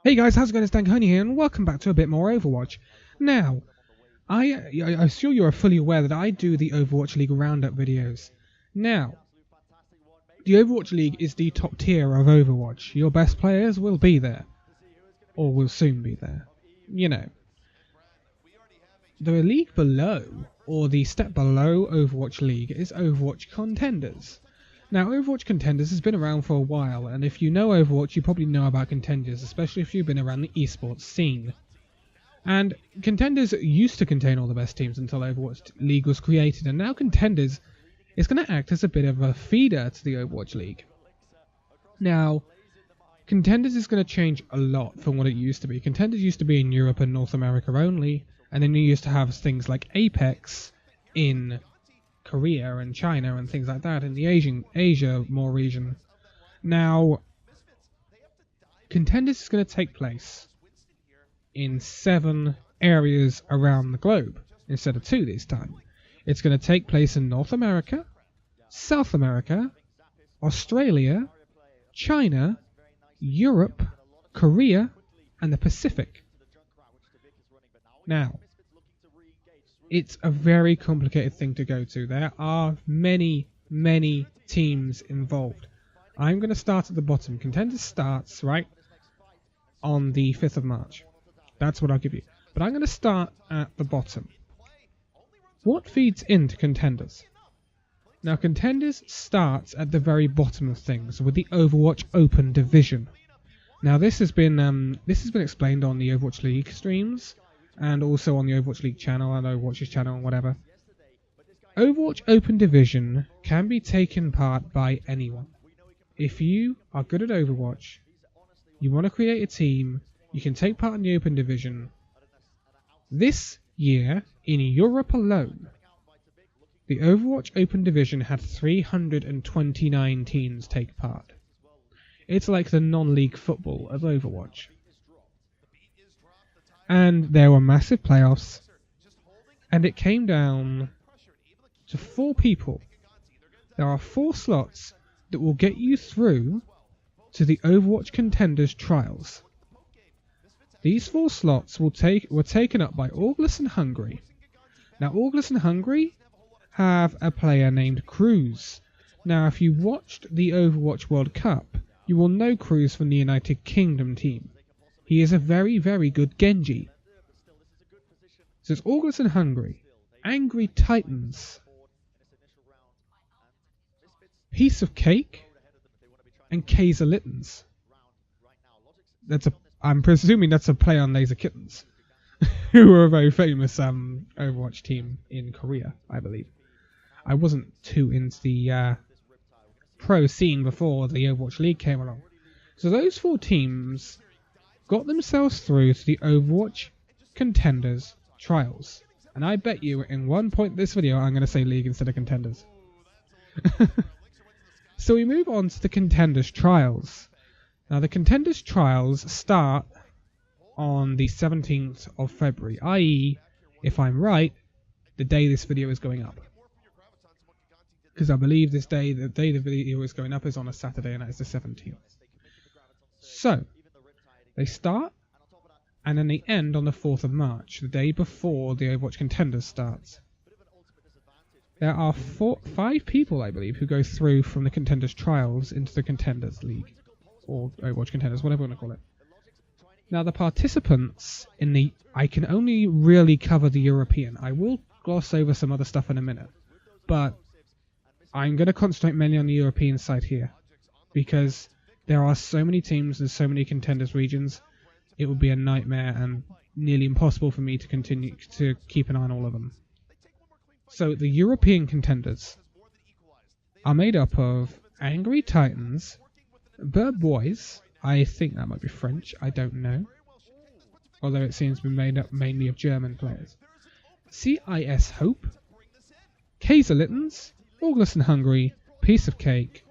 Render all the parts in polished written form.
Hey guys, how's it going? It's Dan Coney here, and welcome back to a bit more Overwatch. Now, I'm sure you are fully aware that I do the Overwatch League roundup videos. Now, the Overwatch League is the top tier of Overwatch. Your best players will be there, or will soon be there. You know, the league below, or the step below Overwatch League, is Overwatch Contenders. Now, Overwatch Contenders has been around for a while, and if you know Overwatch, you probably know about Contenders, especially if you've been around the esports scene. And Contenders used to contain all the best teams until Overwatch League was created, and now Contenders is going to act as a bit of a feeder to the Overwatch League. Now, Contenders is going to change a lot from what it used to be. Contenders used to be in Europe and North America only, and then you used to have things like Apex in Korea and China and things like that in the Asia more region. Now, Contenders is going to take place in 7 areas around the globe instead of 2 this time. It's going to take place in North America, South America, Australia, China, Europe, Korea, and the Pacific. Now, it's a very complicated thing to go to. There are many teams involved. I'm going to start at the bottom. Contenders starts, right, on the 5th of March. That's what I'll give you. But I'm going to start at the bottom. What feeds into Contenders? Now, Contenders starts at the very bottom of things with the Overwatch Open Division. Now, this has been explained on the Overwatch League streams, and also on the Overwatch League channel and Overwatch's channel and whatever. Overwatch Open Division can be taken part by anyone. If you are good at Overwatch, you want to create a team, you can take part in the Open Division. This year, in Europe alone, the Overwatch Open Division had 329 teams take part. It's like the non-league football of Overwatch. And there were massive playoffs, and it came down to 4 people. There are 4 slots that will get you through to the Overwatch Contenders trials. These 4 slots were taken up by August and Hungary. Now, August and Hungary have a player named Cruz. Now, if you watched the Overwatch World Cup, you will know Cruz from the United Kingdom team. He is a very good Genji. So it's August and Hungary, Angry Titans, Piece of Cake, and Kaiser Littens. I'm presuming that's a play on Laser Kittens, who are a very famous Overwatch team in Korea, I believe. I wasn't too into the pro scene before the Overwatch League came along. So those 4 teams got themselves through to the Overwatch Contenders trials. And I bet you in one point in this video I'm going to say League instead of Contenders. So we move on to the Contenders trials. Now the Contenders trials start on the 17th of February, i.e., if I'm right, the day this video is going up. Because I believe the day the video is going up is on a Saturday, and that is the 17th. So, they start, and then they end on the 4th of March, the day before the Overwatch Contenders starts. There are 5 people, I believe, who go through from the Contenders trials into the Contenders League, or Overwatch Contenders, whatever you want to call it. Now, the participants in the... I can only really cover the European. I will gloss over some other stuff in a minute, but I'm going to concentrate mainly on the European side here, because there are so many teams and so many Contenders regions, it would be a nightmare and nearly impossible for me to continue to keep an eye on all of them. So the European Contenders are made up of Angry Titans, Bird Boys, I think that might be French, I don't know, although it seems to be made up mainly of German players, CIS Hope, Kaiser Littens, August and Hungary, Piece of Cake,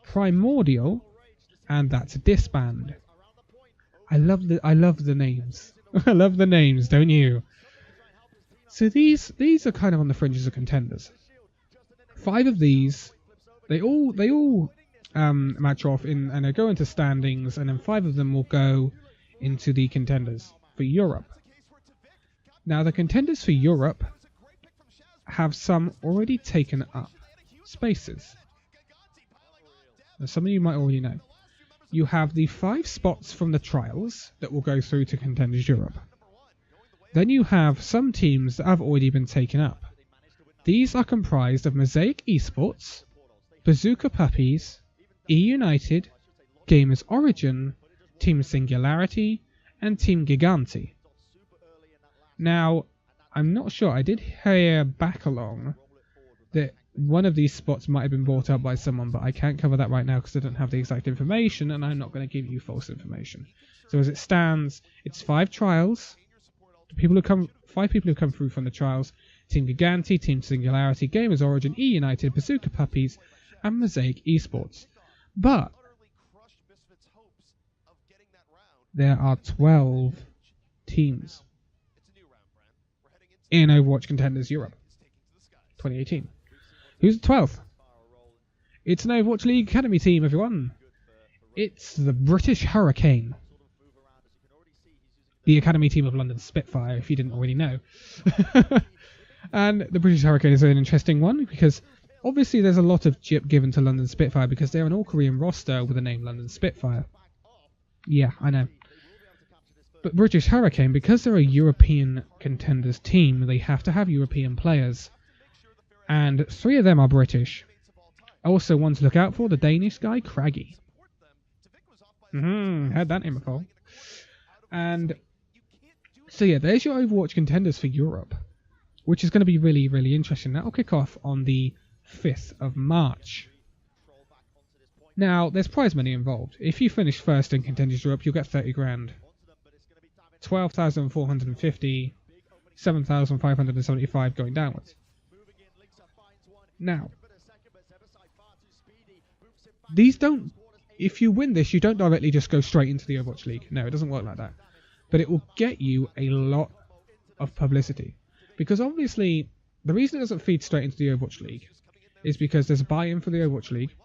Primordial, and that's a disband. I love the names. I love the names, don't you? So these are kind of on the fringes of Contenders. 5 of these, they all match off in, and they go into standings, and then 5 of them will go into the contenders for Europe. Now, the contenders for Europe have some already taken up spaces. Now, some of you might already know. You have the 5 spots from the trials that will go through to Contenders Europe. Then you have some teams that have already been taken up. These are comprised of Mosaic Esports, Bazooka Puppies, E-United, Gamers Origin, Team Singularity, and Team Giganti. Now, I'm not sure, I did hear back along that one of these spots might have been bought up by someone, but I can't cover that right now because I don't have the exact information, and I'm not going to give you false information. So as it stands, it's 5 trials. 5 people who come through from the trials: Team Giganti, Team Singularity, Gamers Origin, E-United, Bazooka Puppies, and Mosaic Esports. But there are 12 teams in Overwatch Contenders Europe 2018. Who's the 12th? It's an Overwatch League Academy team, everyone. It's the British Hurricane. The Academy team of London Spitfire, if you didn't already know. And the British Hurricane is an interesting one because obviously there's a lot of jip given to London Spitfire because they're an all-Korean roster with the name London Spitfire. Yeah, I know. But British Hurricane, because they're a European Contenders team, they have to have European players. And 3 of them are British. Also, one to look out for, the Danish guy, Craggy. Heard that name before. And so yeah, there's your Overwatch Contenders for Europe, which is going to be really, really interesting. That will kick off on the 5th of March. Now, there's prize money involved. If you finish first in Contenders Europe, you'll get 30 grand. 12,450, 7,575 going downwards. Now, these don't, if you win this, you don't directly just go straight into the Overwatch League. No, it doesn't work like that. But it will get you a lot of publicity. Because obviously, the reason it doesn't feed straight into the Overwatch League is because there's a buy-in for the Overwatch League,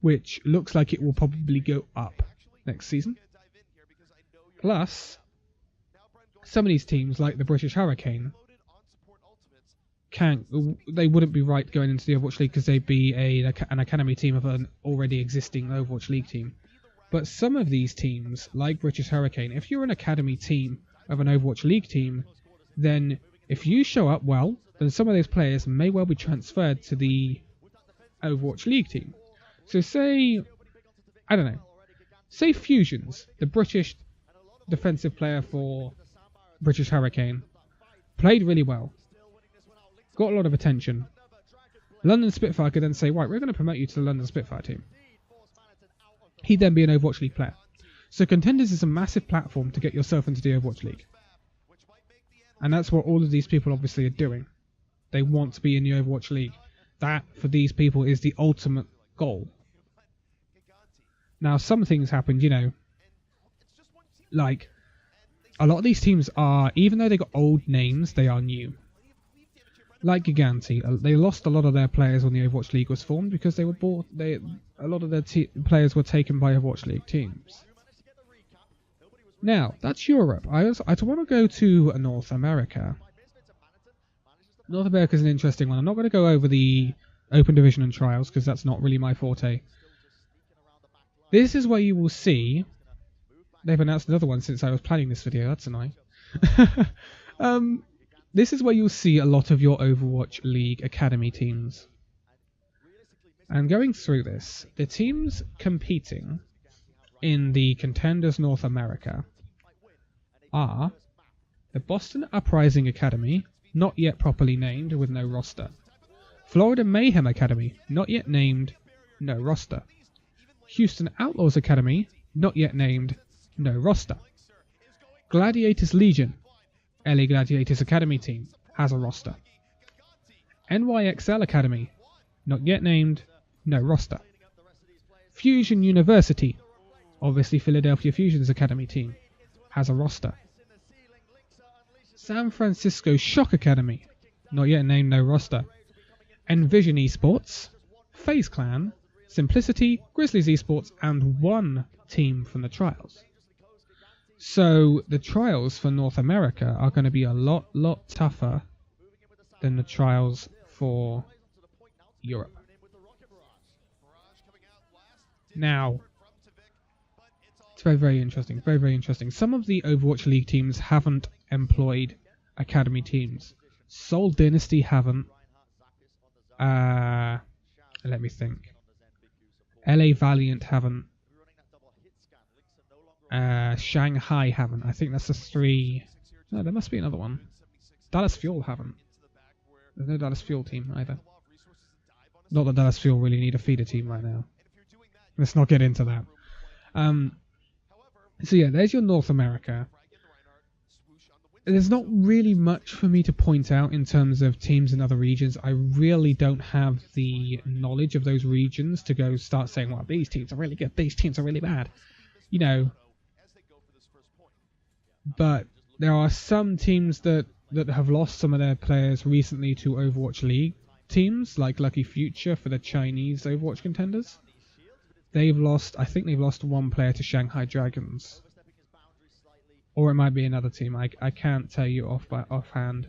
which looks like it will probably go up next season. Plus, some of these teams, like the British Hurricane, they wouldn't be right going into the Overwatch League because they'd be an academy team of an already existing Overwatch League team. But some of these teams, like British Hurricane, if you're an academy team of an Overwatch League team, then if you show up well, then some of those players may well be transferred to the Overwatch League team. So say, I don't know, say Fusions, the British defensive player for British Hurricane, played really well, got a lot of attention. London Spitfire could then say, right, we're going to promote you to the London Spitfire team. He'd then be an Overwatch League player. So Contenders is a massive platform to get yourself into the Overwatch League. And that's what all of these people obviously are doing. They want to be in the Overwatch League. That, for these people, is the ultimate goal. Now, some things happened, you know, like, a lot of these teams are, even though they got old names, they are new. Like Giganti, they lost a lot of their players when the Overwatch League was formed because they were bought. A lot of their players were taken by Overwatch League teams. Now, that's Europe. I want to go to North America. North America is an interesting one. I'm not going to go over the Open Division and Trials because that's not really my forte. This is where you will see... They've announced another one since I was planning this video. That's annoying. This is where you'll see a lot of your Overwatch League Academy teams. And going through this, the teams competing in the Contenders North America are the Boston Uprising Academy, not yet properly named, with no roster. Florida Mayhem Academy, not yet named, no roster. Houston Outlaws Academy, not yet named, no roster. Gladiators Legion, LA Gladiators Academy team, has a roster. NYXL Academy, not yet named, no roster. Fusion University, obviously Philadelphia Fusion's Academy team, has a roster. San Francisco Shock Academy, not yet named, no roster. Envision Esports, FaZe Clan, Simplicity, Grizzlies Esports, and one team from the trials. So the trials for North America are going to be a lot tougher than the trials for Europe. Now, it's very interesting, very interesting. Some of the Overwatch League teams haven't employed academy teams. Seoul Dynasty haven't. Let me think. LA Valiant haven't. Shanghai haven't. I think that's the 3. No, there must be another one. Dallas Fuel haven't. There's no Dallas Fuel team either. Not that Dallas Fuel really need a feeder team right now. Let's not get into that. So yeah, there's your North America. There's not really much for me to point out in terms of teams in other regions. I really don't have the knowledge of those regions to go start saying, well, these teams are really good, these teams are really bad. You know. But there are some teams that have lost some of their players recently to Overwatch League teams, like Lucky Future for the Chinese Overwatch Contenders. I think they've lost one player to Shanghai Dragons. Or it might be another team. I can't tell you offhand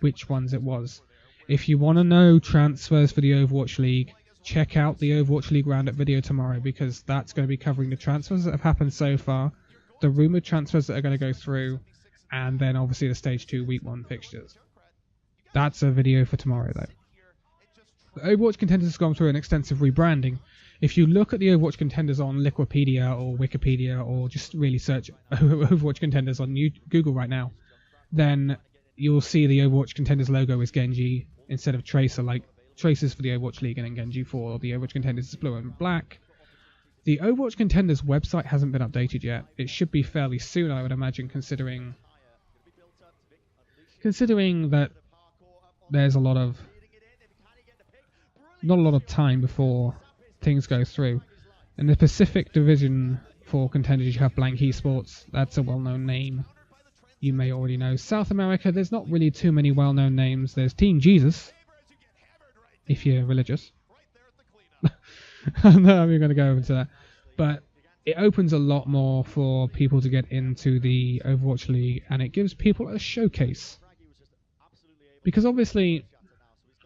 which ones it was. If you want to know transfers for the Overwatch League, check out the Overwatch League Roundup video tomorrow, because that's going to be covering the transfers that have happened so far, the rumoured transfers that are going to go through, and then obviously the Stage 2 Week 1 fixtures. That's a video for tomorrow though. The Overwatch Contenders has gone through an extensive rebranding. If you look at the Overwatch Contenders on Liquipedia or Wikipedia, or just really search Overwatch Contenders on Google right now, then you'll see the Overwatch Contenders logo is Genji instead of Tracer, like Tracer's for the Overwatch League and then Genji for the Overwatch Contenders is blue and black. The Overwatch Contenders website hasn't been updated yet. It should be fairly soon, I would imagine, considering that there's not a lot of time before things go through. In the Pacific Division for Contenders, you have Blank Esports. That's a well-known name. You may already know. South America, there's not really too many well-known names. There's Team Jesus, if you're religious. No, I'm going to go into that. But it opens a lot more for people to get into the Overwatch League, and it gives people a showcase. Because obviously,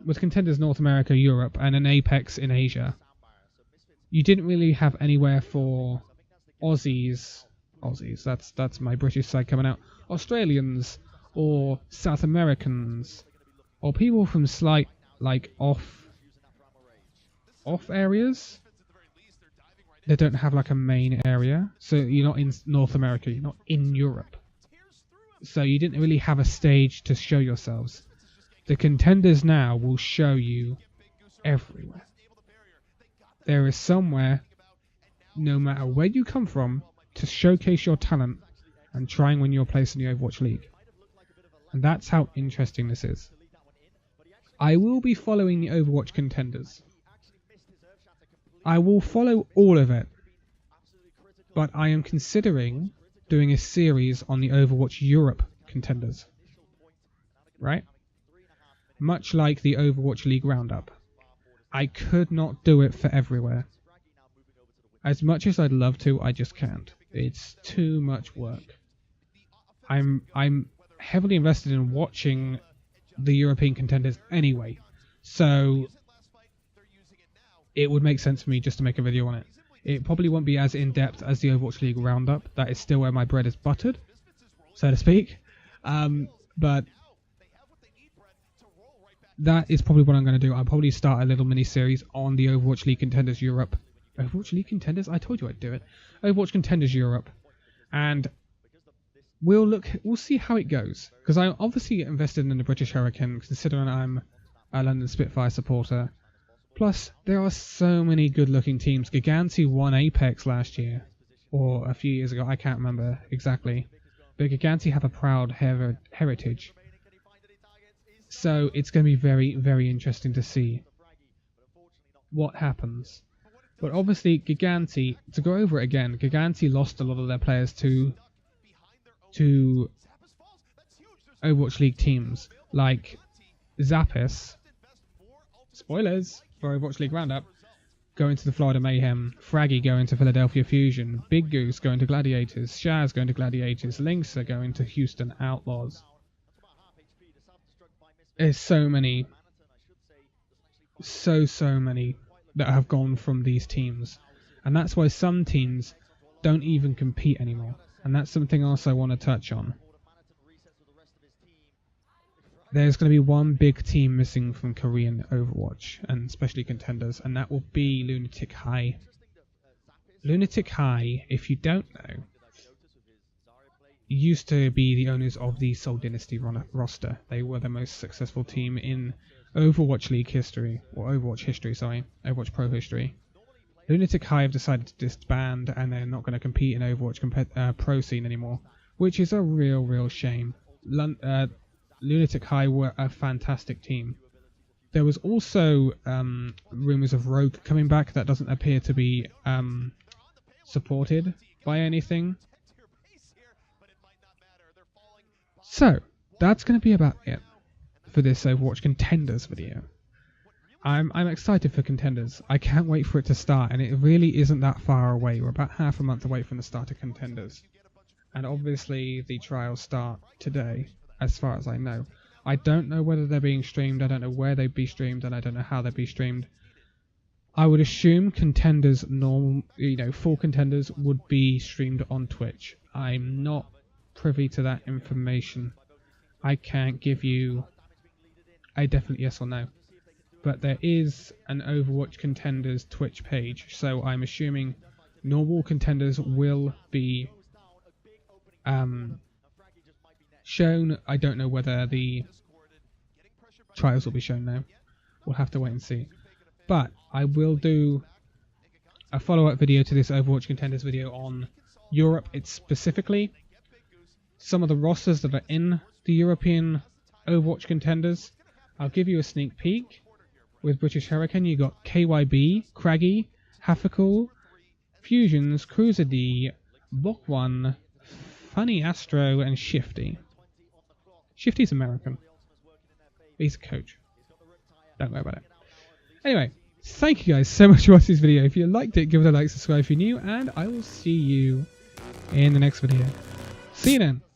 with Contenders North America, Europe, and an Apex in Asia, you didn't really have anywhere for Aussies, that's my British side coming out, Australians, or South Americans, or people from slight, like, off areas that don't have, like, a main area. So you're not in North America, you're not in Europe. So you didn't really have a stage to show yourselves. The Contenders now will show you everywhere. There is somewhere, no matter where you come from, to showcase your talent and try and win your place in the Overwatch League. And that's how interesting this is. I will be following the Overwatch Contenders. I will follow all of it. But I am considering doing a series on the Overwatch Europe Contenders. Right? Much like the Overwatch League Roundup. I could not do it for everywhere. As much as I'd love to, I just can't. It's too much work. I'm heavily invested in watching the European Contenders anyway, so it would make sense for me just to make a video on it. It probably won't be as in-depth as the Overwatch League Roundup. That is still where my bread is buttered, so to speak. But that is probably what I'm going to do. I'll probably start a little mini-series on the Overwatch League Contenders Europe. Overwatch League Contenders? I told you I'd do it. Overwatch Contenders Europe. And we'll see how it goes. Because I'm obviously invested in the British Hurricane, considering I'm a London Spitfire supporter. Plus, there are so many good-looking teams. Giganti won Apex last year. Or a few years ago, I can't remember exactly. But Giganti have a proud heritage. So it's going to be very, very interesting to see what happens. But obviously, Giganti, to go over it again, Giganti lost a lot of their players to Overwatch League teams, like Zappis, spoilers for Overwatch League Roundup, going to the Florida Mayhem, Fraggy going to Philadelphia Fusion, Big Goose going to Gladiators, Shaz going to Gladiators, Lynx are going to Houston Outlaws. There's so many, so many that have gone from these teams. And that's why some teams don't even compete anymore. And that's something else I want to touch on. There's going to be one big team missing from Korean Overwatch, and especially Contenders, and that will be Lunatic High. Lunatic High, if you don't know, used to be the owners of the Seoul Dynasty roster. They were the most successful team in Overwatch League history, or Overwatch history, sorry, Overwatch Pro history. Lunatic High have decided to disband, and they're not going to compete in Overwatch Pro scene anymore, which is a real shame. Lunatic High were a fantastic team. There was also rumours of Rogue coming back. That doesn't appear to be supported by anything. So, that's going to be about it for this Overwatch Contenders video. I'm excited for Contenders. I can't wait for it to start, and it really isn't that far away. We're about half a month away from the start of Contenders. And obviously the trials start today, as far as I know. I don't know whether they're being streamed, I don't know where they'd be streamed, and I don't know how they'd be streamed. I would assume Contenders, full Contenders would be streamed on Twitch. I'm not privy to that information. I can't give you a definite yes or no. But there is an Overwatch Contenders Twitch page, so I'm assuming normal Contenders will be shown. I don't know whether the trials will be shown now. We'll have to wait and see. But I will do a follow-up video to this Overwatch Contenders video on Europe. It's specifically some of the rosters that are in the European Overwatch Contenders. I'll give you a sneak peek. With British Hurricane, you got KYB, Craggy, Haffical, Fusions, Cruiser D, Bok1, Funny Astro, and Shifty. Shifty's American. He's a coach. Don't worry about it. Anyway, thank you guys so much for watching this video. If you liked it, give it a like, subscribe if you're new, and I will see you in the next video. See you then.